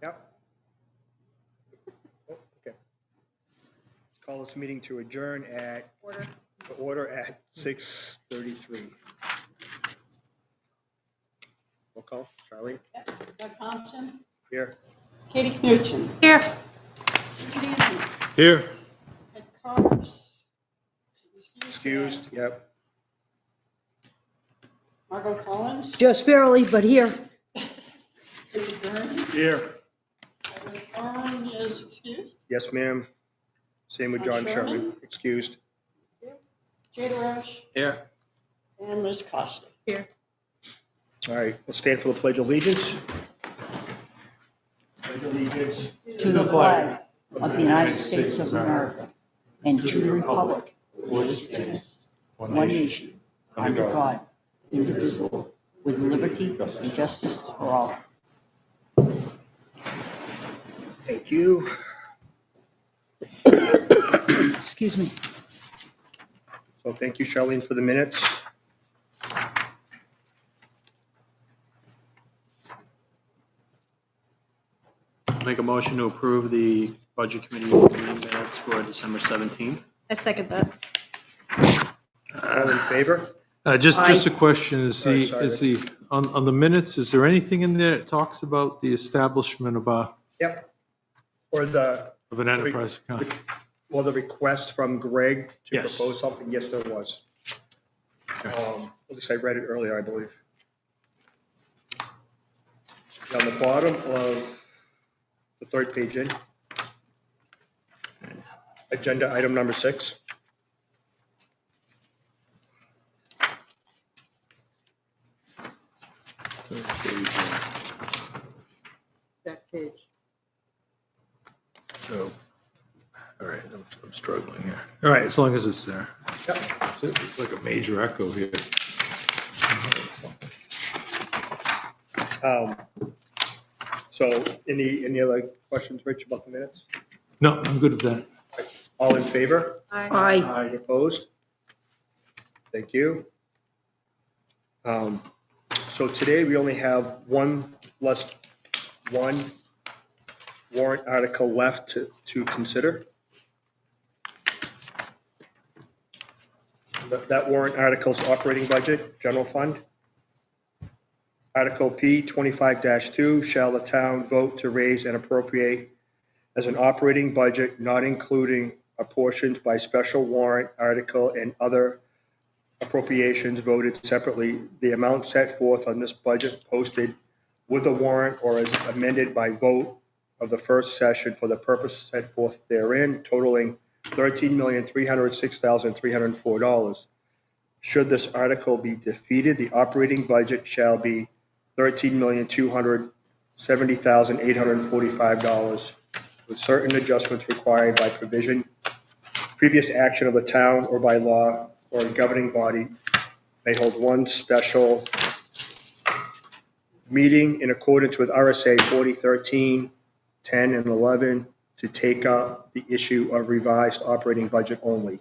Yep. Oh, okay. Call this meeting to adjourn at order at 6:33. Roll call. Charlie? Doug Thompson. Here. Katie Knutson. Here. Here. Ed Carves. Excused. Yep. Margot Collins. Just barely, but here. David Byrne. Here. Edward Thorne is excused. Yes, ma'am. Same with John Sherman. Excused. Jada Roche. Here. And Liz Costa. Here. All right. Let's stand for the Pledge of Allegiance. Pledge of Allegiance To the flag of the United States of America and to the republic which stands one nation, under God, indivisible, with liberty and justice for all. Thank you. Excuse me. So thank you, Charlene, for the minutes. Make a motion to approve the budget committee meeting minutes for December 17th. I second that. All in favor? Just a question, Sorry, on the minutes, is there anything in there that talks about the establishment of Yep. Or an enterprise account? well, the request from Greg to Yes. propose something, yes, there was. At least I read it earlier, I believe. On the bottom of the third page in, agenda item number 6. That page. Oh, all right, I'm struggling here. All right, as long as it's there. Yep. It's like a major echo here. So any other questions, Rich, about the minutes? No, I'm good with that. All in favor? Aye. Opposed? Thank you. So today we only have one warrant article left to consider. That warrant article is operating budget, general fund. Article P 25-2, shall the town vote to raise and appropriate as an operating budget, not including apportioned by special warrant article and other appropriations voted separately, the amount set forth on this budget posted with the warrant or as amended by vote of the first session for the purpose set forth therein, totaling $13,306,304. Should this article be defeated, the operating budget shall be $13,270,845, with certain adjustments required by provision, previous action of the town or by law or a governing body may hold one special meeting in accordance with RSA 4013, 10, and 11 to take up the issue of revised operating budget only.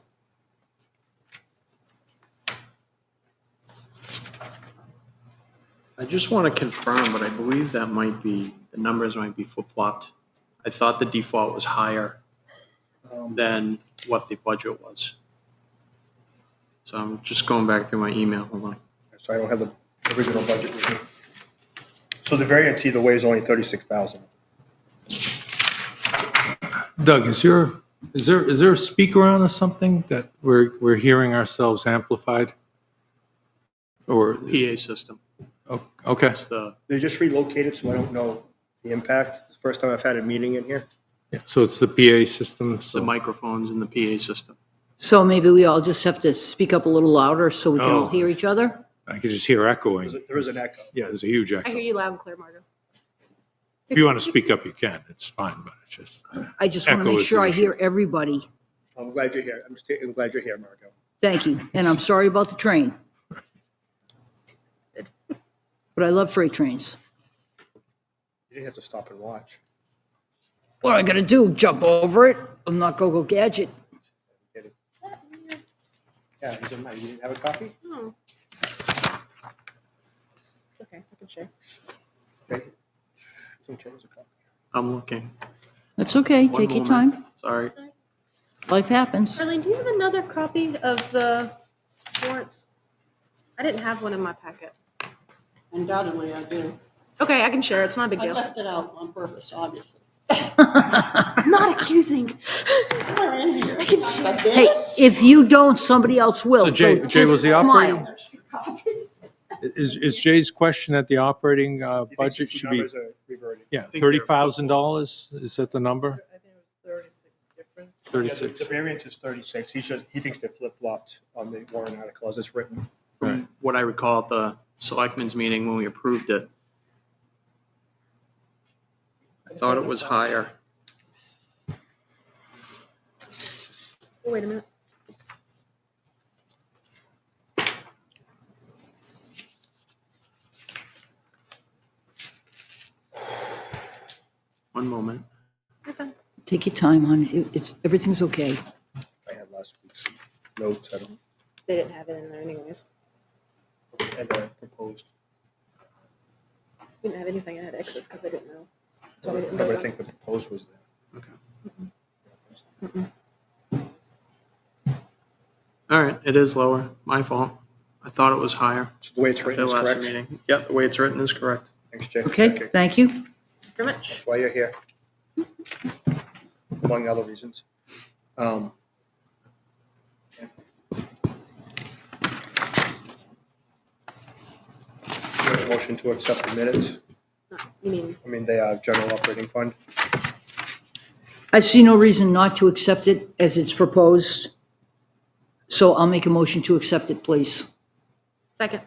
I just want to confirm, but I believe that might be, the numbers might be flip-flopped. I thought the default was higher than what the budget was. So I'm just going back through my email. Hold on. So I don't have the original budget with me. So the variance either way is only 36,000. Doug, is there a speaker on or something that we're hearing ourselves amplified? Or, PA system. oh, okay, That's the, They just relocated, so I don't know the impact. It's the first time I've had a meeting in here. yeah, so it's the PA system, the so, microphones in the PA system. So maybe we all just have to speak up a little louder so we can all Oh. hear each other? I could just hear echoing. There is an echo. Yeah, there's a huge I echo. hear you loud and clear, Margo. If you want to speak up, you can, it's fine, but it's just, I just want to Echo make is sure the I issue. hear everybody. I'm glad you're here. I'm glad you're here, Margo. Thank you. And I'm sorry about the train. But I love freight trains. You didn't have to stop and watch. What I gotta do, jump over it? I'm not Go-Go Gadget. Kidding. Yeah, you didn't have a copy? Oh. Okay, I can share. Okay. Some change of copy. I'm looking. That's okay, One take your moment. time. Sorry. Life happens. Arlene, do you have another copy of the warrants? I didn't have one in my packet. Undoubtedly, I do. Okay, I can share. It's not a big I deal. left it out on purpose, obviously. Not accusing. They're in here. I can But share. Hey, this- if you don't, somebody else will, So so Jay, just was the smile. operating, is Jay's question that the operating You think budget some should be, numbers are reverted? yeah, think they're $30,000? Is that the number? I think it was 36 difference. Yeah, 36. the variance is 36. He thinks they're flip-flopped on the warrant article as it's written. From what I recall at the selectmen's meeting when we approved it, I thought it was higher. Oh, wait a minute. One moment. You're fine. Take your time, hon. It's, everything's okay. I had last week's notes, I don't, They didn't have it in there anyways. and proposed. We didn't have anything. I had excess because I didn't know. That's why we didn't But vote I on think the proposed was there. All right, it is lower. My fault. I thought it was higher. So the way it's After written the is last correct. meeting. Yep, the way it's written is correct. Thanks, Jay, for Okay, checking. thank you. very much. That's why you're here. Among other reasons. Yeah. You have a motion to accept the minutes. You mean, I mean, they are general operating fund. I see no reason not to accept it as it's proposed. So I'll make a motion to accept it, please. second?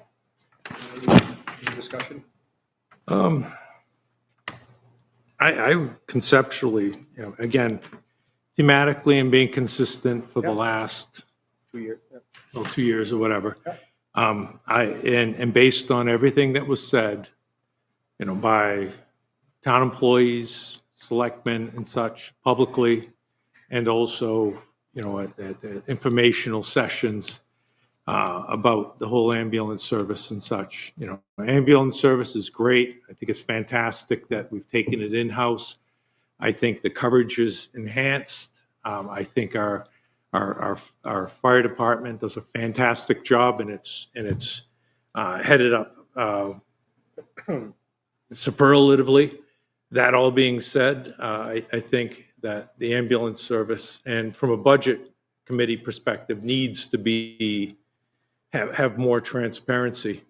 Any discussion? I conceptually, again, thematically and being consistent for the Yeah. last 2 years. Yeah. 2 years or whatever. Yeah. And based on everything that was said, by town employees, selectmen and such publicly, and also, at informational sessions about the whole ambulance service and such. Ambulance service is great. I think it's fantastic that we've taken it in-house. I think the coverage is enhanced. I think our fire department does a fantastic job, and it's headed up superlatively. That all being said, I think that the ambulance service, and from a budget committee perspective, needs to have more transparency.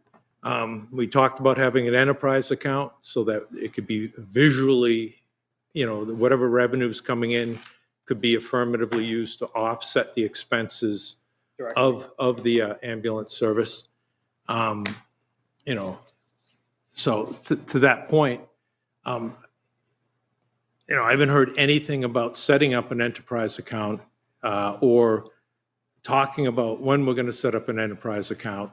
We talked about having an enterprise account so that it could be visually, whatever revenue's coming in could be affirmatively used to offset the expenses Directly. of the ambulance service. So to that point, I haven't heard anything about setting up an enterprise account or talking about when we're going to set up an enterprise account.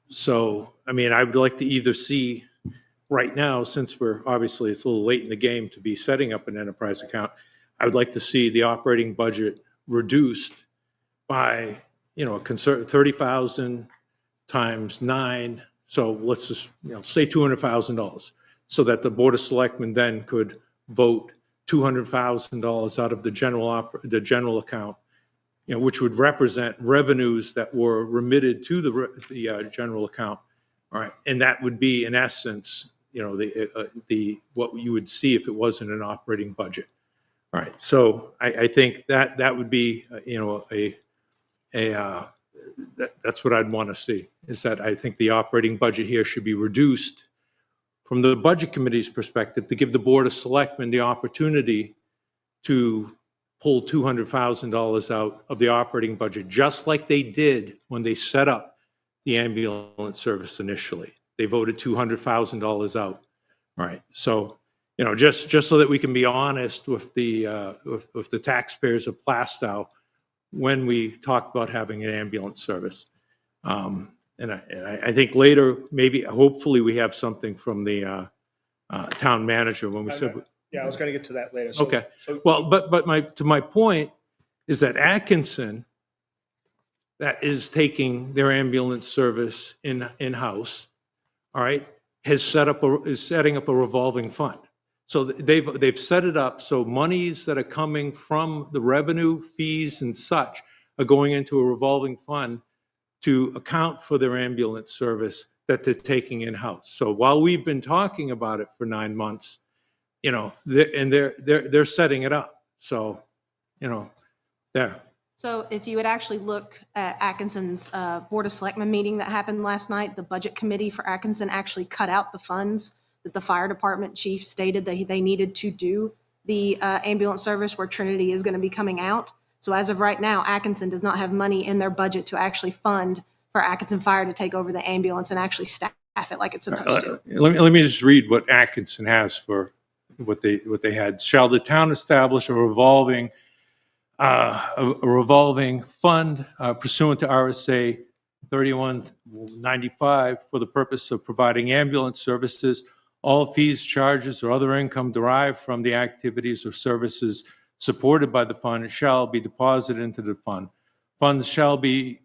So, I would like to either see right now, since it's a little late in the game to be setting up an enterprise account, I would like to see the operating budget reduced by, a concert 30,000 times 9. So let's just, say $200,000, so that the Board of Selectmen then could vote $200,000 out of the general account, which would represent revenues that were remitted to the general account. All right, and that would be in essence, the what you would see if it wasn't an operating budget. All right, so I think that would be, that's what I'd want to see, is that I think the operating budget here should be reduced from the Budget Committee's perspective to give the Board of Selectmen the opportunity to pull $200,000 out of the operating budget, just like they did when they set up the ambulance service initially. They voted $200,000 out. All right, so, just so that we can be honest with the taxpayers of Plastow when we talk about having an ambulance service. And I think later, maybe, hopefully, we have something from the town manager when we said. Yeah, I was going to get to that later. So- Okay. So Well, but my point is that Atkinson, that is taking their ambulance service in-house, all right, is setting up a revolving fund. So they've set it up so monies that are coming from the revenue, fees and such are going into a revolving fund to account for their ambulance service that they're taking in-house. So while we've been talking about it for 9 months, you know, they're setting it up. So, you know, there. So if you would actually look at Atkinson's Board of Selectmen meeting that happened last night, the Budget Committee for Atkinson actually cut out the funds that the fire department chief stated that they needed to do the ambulance service where Trinity is going to be coming out. So as of right now, Atkinson does not have money in their budget to actually fund for Atkinson Fire to take over the ambulance and actually staff it like it's supposed to. Let me just read what Atkinson has for what they had. Shall the town establish a revolving fund pursuant to RSA 3195 for the purpose of providing ambulance services? All fees, charges, or other income derived from the activities or services supported by the fund shall be deposited into the fund. Funds shall be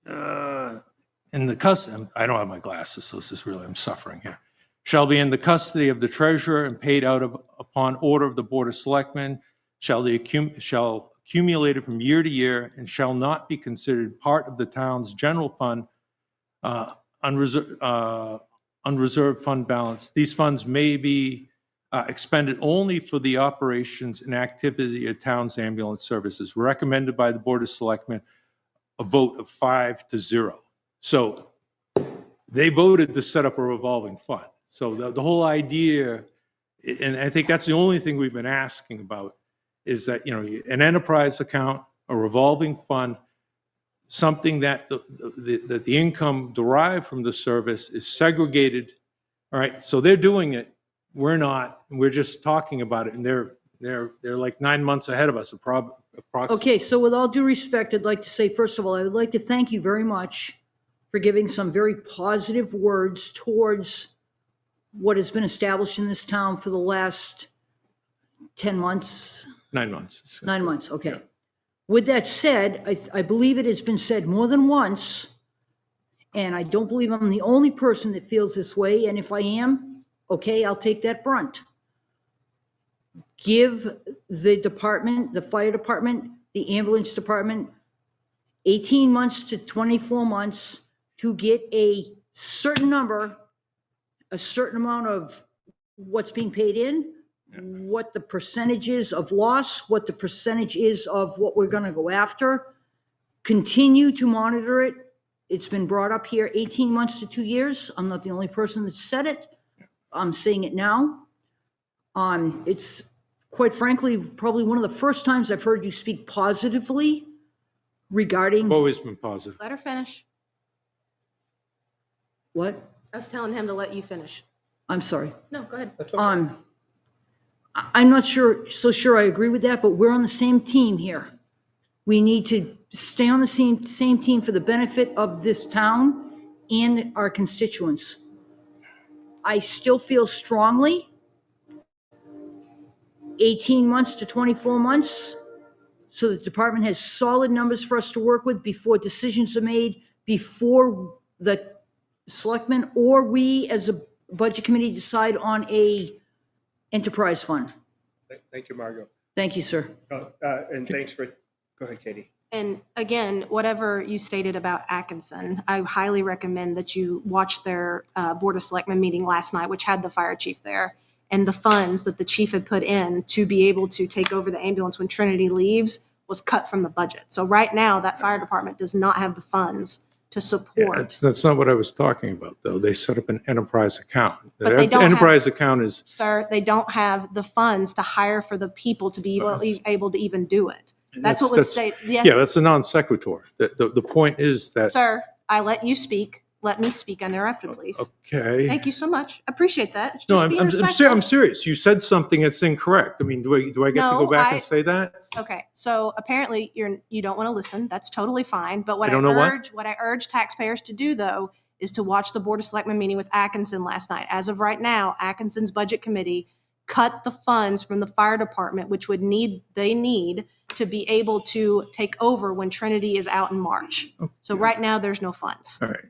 in the custody. I don't have my glasses, so this is really, I'm suffering here. Shall be in the custody of the treasurer and paid out of upon order of the Board of Selectmen. Shall accumulated from year to year and shall not be considered part of the town's general fund, unreserved fund balance. These funds may be expended only for the operations and activity of town's ambulance services. Recommended by the Board of Selectmen, a vote of 5-0. So they voted to set up a revolving fund. So the whole idea, and I think that's the only thing we've been asking about, is that, you know, an enterprise account, a revolving fund, something that the income derived from the service is segregated. All right, so they're doing it. We're not. We're just talking about it, and they're like 9 months ahead of us, approximately. Okay, so with all due respect, I'd like to say, first of all, I would like to thank you very much for giving some very positive words towards what has been established in this town for the last 10 months. 9 months. 9 months, okay. Yeah. With that said, I believe it has been said more than once, and I don't believe I'm the only person that feels this way, and if I am, okay, I'll take that brunt. Give the department, the fire department, the ambulance department, 18 months to 24 months to get a certain number, a certain amount of what's being paid in, what the percentage is of loss, what the percentage is of what we're going to go after. Continue to monitor it. It's been brought up here 18 months to 2 years. I'm not the only person that said it. I'm saying it now. It's quite frankly probably one of the first times I've heard you speak positively regarding I've always been positive. Let her finish. what? I was telling him to let you finish. I'm sorry. No, go ahead. I'm not so sure I agree with that, but we're on the same team here. We need to stay on the same team for the benefit of this town and our constituents. I still feel strongly 18 months to 24 months so the department has solid numbers for us to work with before decisions are made, before the selectmen or we as a budget committee decide on a enterprise fund. Thank you, Margot. Thank you, sir. And thanks for, go ahead, Katie. And again, whatever you stated about Atkinson, I highly recommend that you watch their Board of Selectmen meeting last night, which had the fire chief there, and the funds that the chief had put in to be able to take over the ambulance when Trinity leaves was cut from the budget. So right now, that fire department does not have the funds to support. That's not what I was talking about, though. They set up an enterprise account. But they don't enterprise account is, Sir, they don't have the funds to hire for the people to be able to even do it. That's what was stated. Yes. Yeah, that's a non sequitur. The point is that. Sir, I let you speak. Let me speak uninterrupted, please. Okay. Thank you so much. Appreciate that. Just No, being I'm respectful. serious. You said something that's incorrect. I mean, do I get to No, go back I- and say that? Okay, so apparently you don't want to listen. That's totally fine. But what I don't know what I urge taxpayers to do though is to watch the Board of Selectmen meeting with Atkinson last night. As of right now, Atkinson's budget committee cut the funds from the fire department, which they need to be able to take over when Trinity is out in March. So right now there's no funds. All right.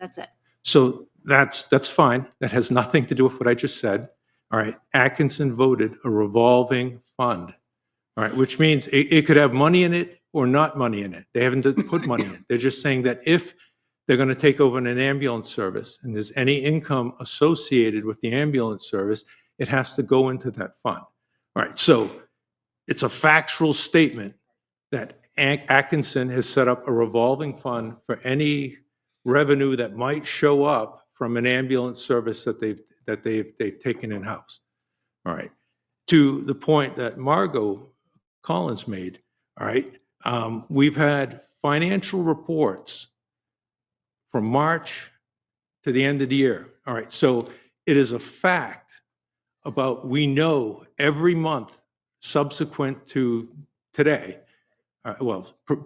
That's it. So that's fine. That has nothing to do with what I just said. All right, Atkinson voted a revolving fund. All right, which means it could have money in it or not money in it. They haven't put money in it. They're just saying that if they're going to take over an ambulance service and there's any income associated with the ambulance service, it has to go into that fund. All right, so it's a factual statement that Atkinson has set up a revolving fund for any revenue that might show up from an ambulance service that they've taken in-house. All right. To the point that Margot Collins made, all right, we've had financial reports from March to the end of the year. All right, so it is a fact about, we know every month subsequent to today,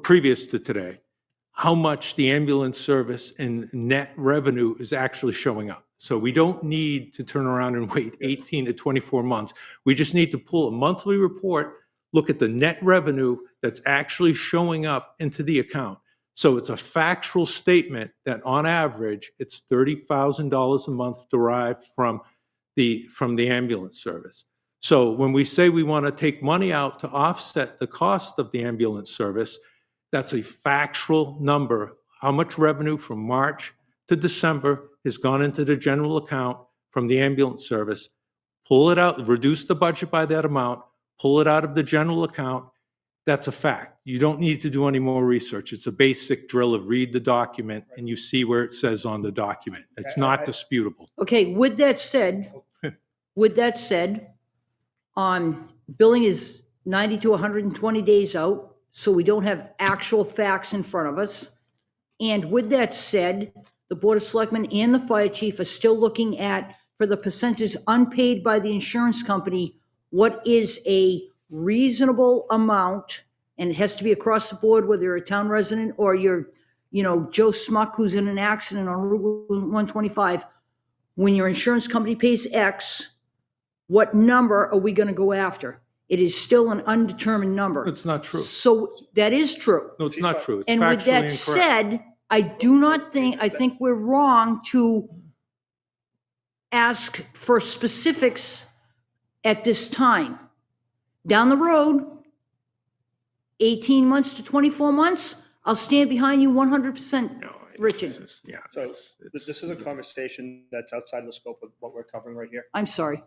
previous to today, how much the ambulance service in net revenue is actually showing up. So we don't need to turn around and wait 18 to 24 months. We just need to pull a monthly report, look at the net revenue that's actually showing up into the account. So it's a factual statement that on average, it's $30,000 a month derived from the ambulance service. So when we say we want to take money out to offset the cost of the ambulance service, that's a factual number. How much revenue from March to December has gone into the general account from the ambulance service? Pull it out, reduce the budget by that amount, pull it out of the general account. That's a fact. You don't need to do any more research. It's a basic drill of read the document and you see where it says on the document. It's not disputable. Okay, with that said, billing is 90 to 120 days out, so we don't have actual facts in front of us. And with that said, the Board of Selectmen and the fire chief are still looking at, for the percentage unpaid by the insurance company, what is a reasonable amount, and it has to be across the board, whether you're a town resident or you're, Joe Smuck who's in an accident on Route 125. When your insurance company pays X, what number are we going to go after? It is still an undetermined number. It's not true. So that is true. No, it's not true. It's And with that factually incorrect. said, I think we're wrong to ask for specifics at this time. Down the road, 18 months to 24 months, I'll stand behind you 100%, No, Richard. it's just- yeah, So it's- this is a conversation that's outside the scope of what we're covering right here. I'm sorry.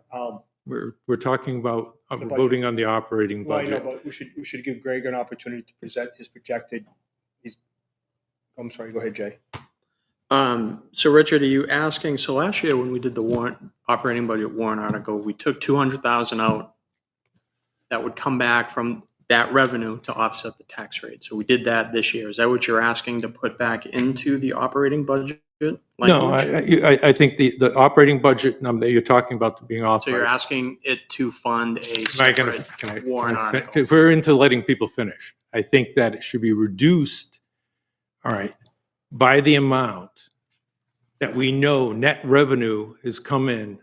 We're talking about The budget. voting on the operating Well, I know, budget. but we should give Greg an opportunity to present his projected, I'm sorry, go ahead, Jay. So Richard, are you asking, so last year when we did the operating budget warrant article, we took 200,000 out that would come back from that revenue to offset the tax rate. So we did that this year. Is that what you're asking to put back into the operating budget? No, language? I think the operating budget number that you're talking about being authorized. So you're asking it to fund a Am I gonna- separate can I- warrant can I fin- article? If we're into letting people finish, I think that it should be reduced, all right, by the amount that we know net revenue has come in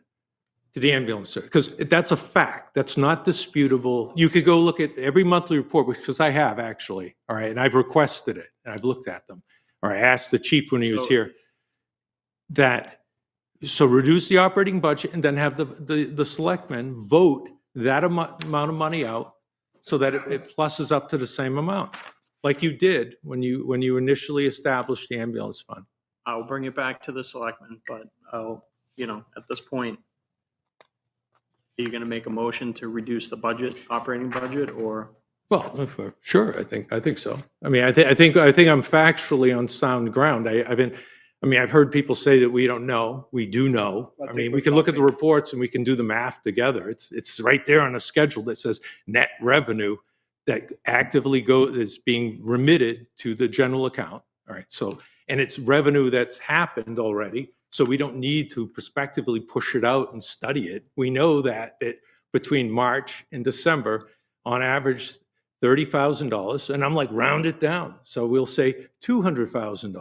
to the ambulance service, because that's a fact. That's not disputable. You could go look at every monthly report, because I have actually, all right, and I've requested it, and I've looked at them. Or I asked the chief when he was So- here, so reduce the operating budget and then have the selectmen vote that amount of money out so that it pluses up to the same amount, like you did when you initially established the ambulance fund. I'll bring it back to the selectmen, but at this point, are you going to make a motion to reduce the operating budget, or? Well, sure, I think so. I mean, I think I'm factually on sound ground. I've heard people say that we don't know. We do know. I I think mean, we're we can look at the talking- reports and we can do the math together. It's right there on a schedule that says net revenue that actively is being remitted to the general account. All right. So, and it's revenue that's happened already. So we don't need to prospectively push it out and study it. We know that between March and December, on average, $30,000, and I'm like, round it down. So we'll say $200,000.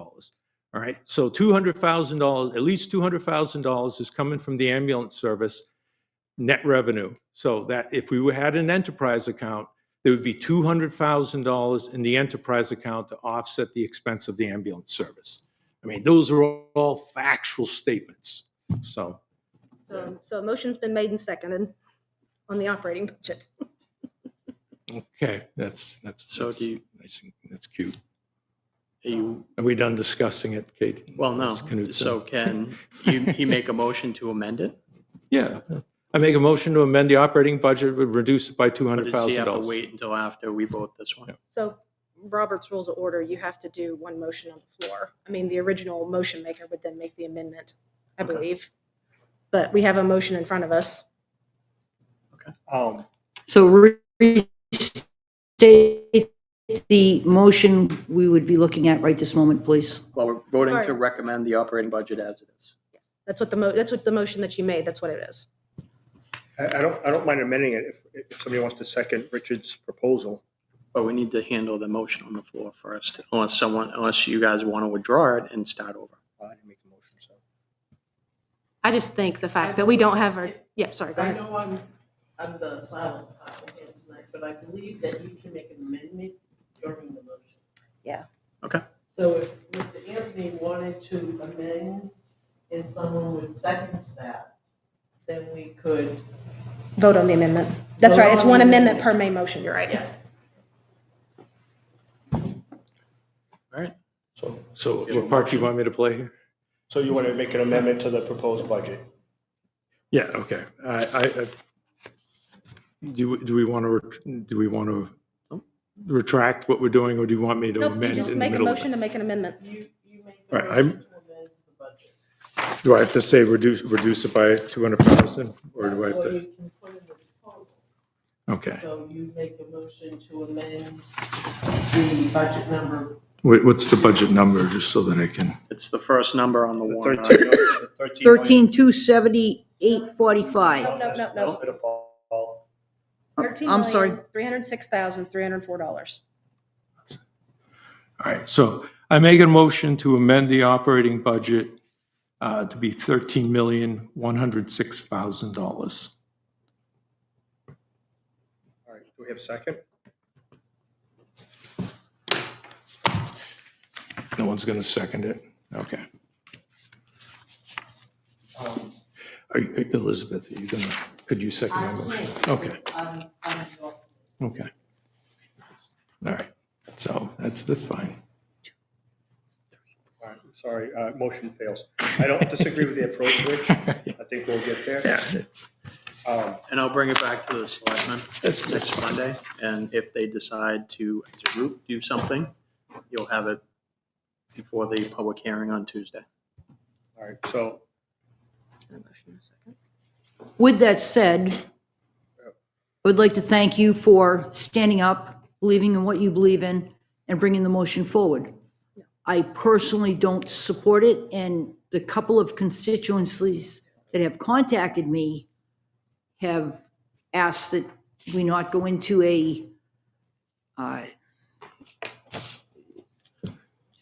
All right. So $200,000, at least $200,000 is coming from the ambulance service net revenue. So that if we had an enterprise account, there would be $200,000 in the enterprise account to offset the expense of the ambulance service. I mean, those are all factual statements. So So a motion's been made and seconded on the operating budget. Okay, that's So do you- nice and- that's cute. Are you, Are we done discussing it, Kate? well, no. Ms. Knudsen? So can he make a motion to amend it? Yeah, I make a motion to amend the operating budget, reduce it by Or does he have to $200,000. wait until after we vote this one? So Robert's Rules of Order, you have to do one motion on the floor. I mean, the original motion maker would then make the amendment, I Okay. believe. But we have a motion in front of us. So restate the motion we would be looking at right this moment, please. Well, we're voting to Sorry. recommend the operating budget as it is. That's what the motion that you made, that's what it is. I don't mind amending it if somebody wants to second Richard's proposal. But we need to handle the motion on the floor first, unless you guys want to withdraw it and start over. I didn't make the motion, so. I just think the fact that we don't have our, yeah, sorry, go I ahead. know I'm the silent type here tonight, but I believe that you can make an amendment during the motion. Yeah. Okay. So if Mr. Anthony wanted to amend and someone would second that, then we could, Vote on the amendment. That's Vote right, it's on one the amendment amendment. per May motion, you're right. yeah. All right. So what part do you want me to play here? So you want to make an amendment to the proposed budget? Yeah, okay. Do we want to retract what we're doing, or do you want me to Nope, you amend just in the make a middle? of motion to make an amendment. You make All a right, motion I'm- to amend the budget. it? Do I have to say reduce it by 200,000, or do I have Or to? you can put in the proposal. Okay. So you make a motion to amend the budget number. What's the budget number, just so that I can? It's the first number on the The warrant. 13 million. 13,278.45. No. It'll fall. I'm sorry. $13,306,304. All right, so I make a motion to amend the operating budget to be $13,106,000. All right, do we have a second? No one's going to second it? Okay. Elizabeth, are you going to, could you second my motion? Okay, okay. All right, so that's fine. All right, sorry, motion fails. I don't disagree with the approach, Rich. I think we'll get there. Yeah, it's, And I'll bring it back to the selectmen next Monday. And if they decide to, as a group, do something, you'll have it before the public hearing on Tuesday. All right, so With that said, I would like to thank you for standing up, believing in what you believe in, and bringing the motion forward. I personally don't support it, and the couple of constituencies that have contacted me have asked that we not go into a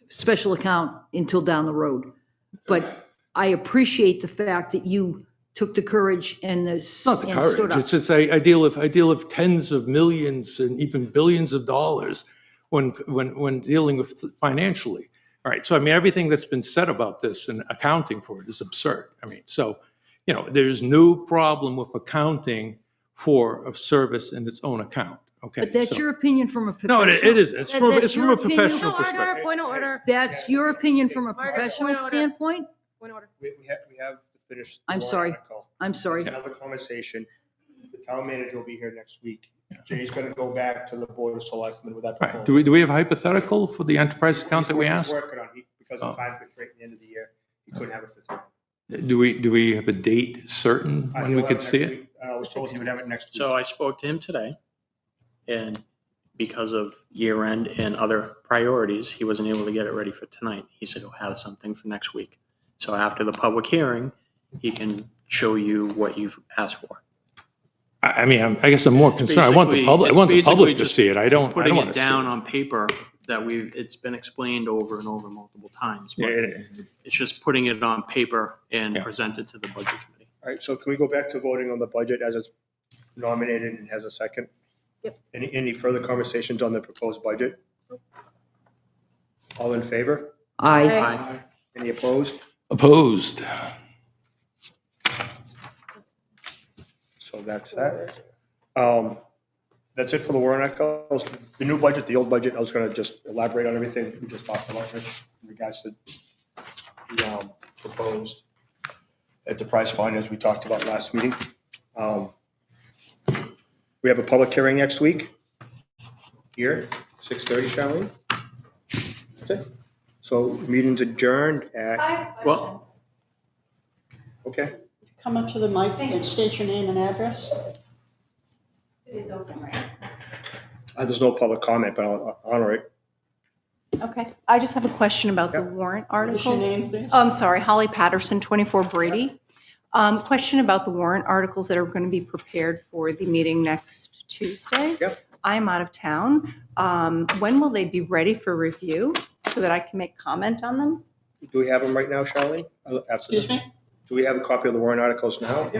special account until down the road. But I appreciate the fact that you took the courage and it's not the and stood courage, up. it's just I deal with tens of millions and even billions of dollars when dealing with financially. All right, so I mean, everything that's been said about this and accounting for it is absurd. I mean, so, you know, there's no problem with accounting for a service in its own account, okay? But that's so- your opinion from a No, professional. it isn't. It's from That's a your opinion. professional Point of order, perspective. point of order, That's your opinion from a Margaret, professional point of order. standpoint? point of order. we have to finish. the I'm warrant sorry. article. I'm sorry. Another conversation. The town manager will be here next week. Jay's going to go back to the board of selectmen with that Right, proposal. do we have a hypothetical for the enterprise account that we He's asked? working on, because of Oh. time constraint at the end of the year, he couldn't have it for time. Do we have a date certain when He'll we have could see next it? week. I was told he would have it next week. So I spoke to him today, and because of year end and other priorities, he wasn't able to get it ready for tonight. He said he'll have something for next week. So after the public hearing, he can show you what you've asked for. I mean, I guess I'm more concerned, I want the public basically to just see it, I don't Putting want it to see down it. on paper that it's been explained over and over multiple times. Yeah, But it's just putting it on paper and Yeah. present it to the budget committee. All right, so can we go back to voting on the budget as it's nominated and has a second? Yep. Any further conversations on the proposed budget? All in favor? I, Aye. Any opposed? Opposed? So that's that. That's it for the warrant articles. The new budget, the old budget, I was gonna just elaborate on everything we just talked about, Rich, in regards to the proposed enterprise fund, as we talked about last meeting. We have a public hearing next week here, 6:30, Charlene. That's it. So meeting's adjourned at, Well, okay. Come up to the mic and state your name and address. It is open, right? There's no public comment, but I'll honor it. Okay, I just have a question about the Yep. warrant What's your articles. name, please? Oh, I'm sorry, Holly Patterson, 24 Brady. Question about the warrant articles that are going to be prepared for the meeting next Tuesday. Yep. I'm out of town. When will they be ready for review so that I can make comment on them? Do we have them right now, Charlene? Excuse me? Do we have a copy of the warrant articles now?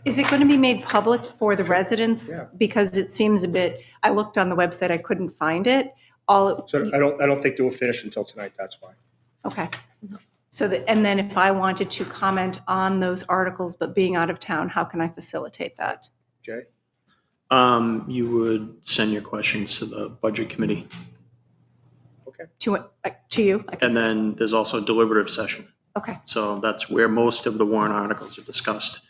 Is it going to be made public for the residents? Yeah. Because it seems a bit, I looked on the website, I couldn't find it. All, So I don't think they will finish until tonight, that's why. okay. So that, and then if I wanted to comment on those articles, but being out of town, how can I facilitate that? Jay? you would send your questions to the budget committee. To you? I can And say- then there's also a deliberative session. Okay, So that's where most of the warrant articles are discussed.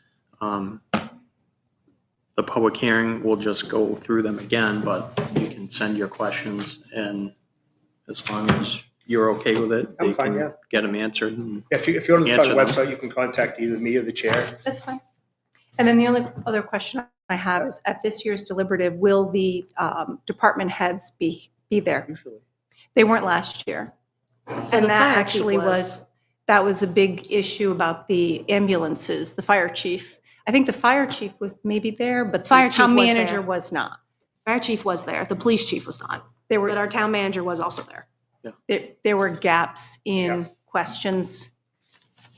The public hearing, we'll just go through them again, but you can send your questions, and as long as you're okay with it, I'm they fine, can yeah. get them answered. And If you go to the town Answer them. website, you can contact either me or the chair. that's fine. And then the only other question I have is, at this year's deliberative, will the department heads be there? Usually. They weren't last year. the And that fire chief actually was. that was a big issue about the ambulances, the fire chief. I think the fire chief was maybe there, but the Fire chief town was manager there. was not. Fire chief was there. The police chief was not. There But were, our town manager was also there. there were gaps in Yeah. questions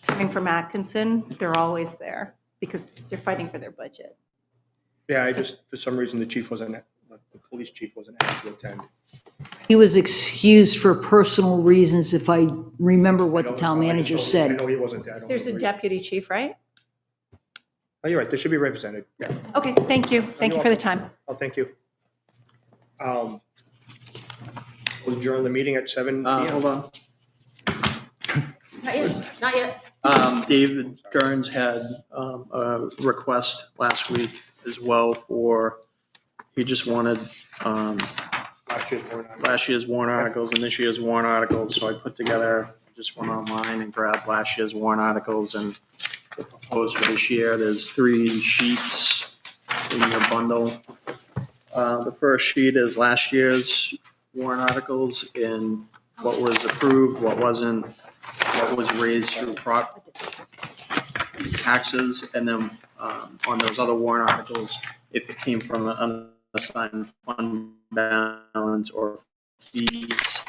coming from Atkinson. They're always there because they're fighting for their budget. Yeah, I So- just, for some reason, the police chief wasn't able to attend. He was excused for personal reasons, if I remember what the I town don't- I manager just- I said. know he wasn't there. I don't There's a know. deputy chief, right? Oh, you're right, they should be represented. Yeah. Okay, thank you. Thank you for the time. Oh, thank you. We'll adjourn the meeting at 7 p.m. hold on. Not yet. Not yet. David Gerns had a request last week as well for, he just wanted last year's warrant articles and this year's warrant articles. So I put together, just went online and grabbed last year's warrant articles and the proposed for this year. There's 3 sheets in your bundle. The first sheet is last year's warrant articles and what was approved, what wasn't, what was raised through taxes, and then on those other warrant articles, if it came from an unassigned fund balance or fees,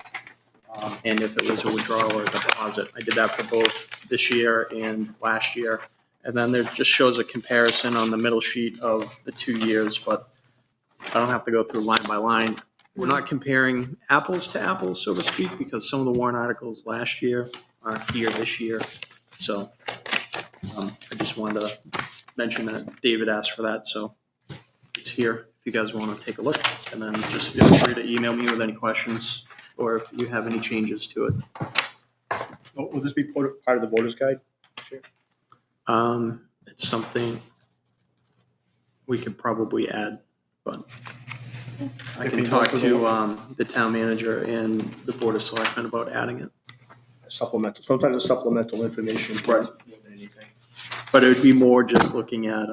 and if it was a withdrawal or a deposit. I did that for both this year and last year. And then there just shows a comparison on the middle sheet of the 2 years, but I don't have to go through line by line. We're not comparing apples to apples, so to speak, because some of the warrant articles last year aren't here this year. So I just wanted to mention that David asked for that, so it's here if you guys want to take a look. And then just feel free to email me with any questions or if you have any changes to it. Will this be part of the voter's guide? It's something we could probably add, but I can talk to the town manager and the board of selectmen about adding it. Supplemental, sometimes it's supplemental information. Right. More than anything. But it would be more just looking at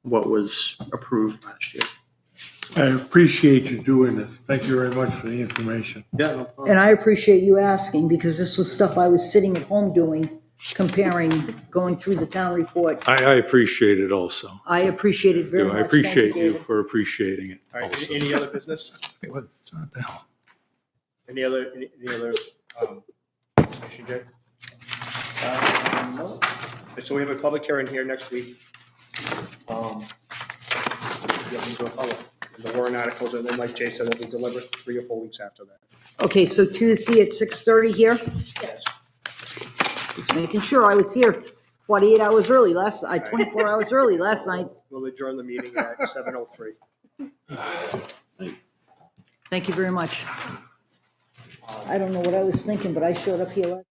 what was approved last year. I appreciate you doing this. Thank you very much for the information. Yeah, no problem. And I appreciate you asking, because this was stuff I was sitting at home doing, comparing, going through the town report. I appreciate it also. I appreciate it very much. I Thank appreciate you David. for appreciating it All right, also. any other business? What the hell? Any other information, Jay? No. Okay, so we have a public hearing here next week. The warrant articles, and then like Jay said, they'll be delivered 3 or 4 weeks after that. Okay, so Tuesday at 6:30 here? Yes. Just making sure I was here. 48 hours early 24 hours early last night. We'll adjourn the meeting at 7:03. Thank you very much. I don't know what I was thinking, but I showed up here last.